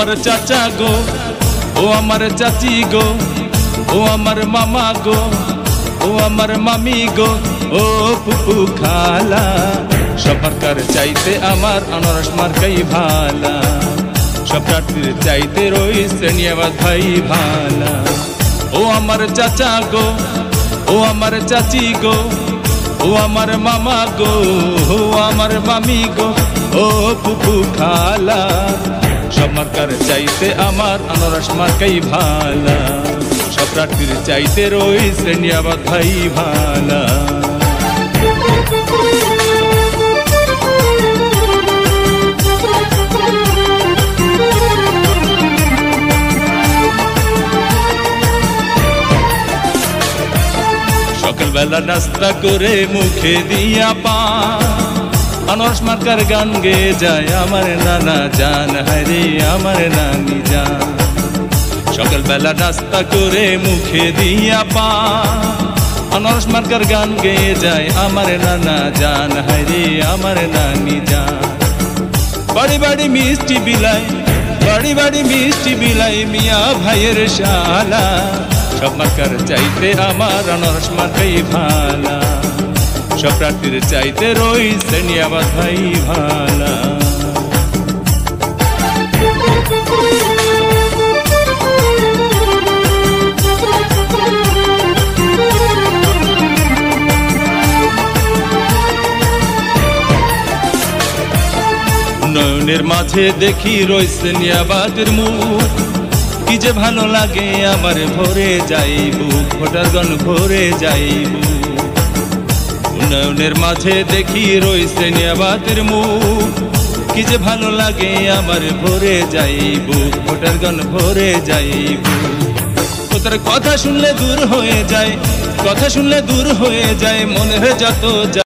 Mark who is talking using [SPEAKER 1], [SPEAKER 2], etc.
[SPEAKER 1] আমার চাচা গো, ও আমার চাচি গো, ও আমার মামা গো, ও আমার মামি গো, ও ফুপু খালা, সব মার্কার চাইতে আমার আনারস মার্কাই ভালা। সব প্রার্থীর চাইতে রয়েছে নিয়াবাদ ভাই ভালা। ও আমার চাচা গো, ও আমার চাচি গো, ও আমার মামা গো, ও আমার মামি গো, ও ফুপু খালা, সব মার্কার চাইতে আমার আনারস মার্কাই ভালা। সব প্রার্থীর চাইতে রয়েছে নিয়াবাদ ভাই ভালা। সকালবেলা নাস্তা করে মুখে দিয়া পান, আনারস মার্কার গান গেয়ে যায় আমার নানা জান, হরে আমার নানি জান। সকালবেলা নাস্তা করে মুখে দিয়া পান, আনারস মার্কার গান গেয়ে যায় আমার নানা জান, হরে আমার নানি জান। বাড়ি বাড়ি মিষ্টি বিলাই, বাড়ি বাড়ি মিষ্টি বিলাই, মিয়া ভাইয়ের শালা, সব মার্কার চাইতে আমার আনারস মার্কাই ভালা। সব প্রার্থীর চাইতে রয়েছে নিয়াবাদ ভাই ভালা। নয়নের মাঝে দেখি রয়েছে নিয়াবাদের মুখ, কি যে ভালো লাগে আমার ভরে যাইবু, ভোটার গণ ভরে যাইবু। উন্নয়নের মাঝে দেখি রয়েছে নিয়াবাদের মুখ, কি যে ভালো লাগে আমার ভরে যাইবু, ভোটার গণ ভরে যাইবু। তোর কথা শুনলে দূর হয়ে যায়, কথা শুনলে দূর হয়ে যায় মনের যত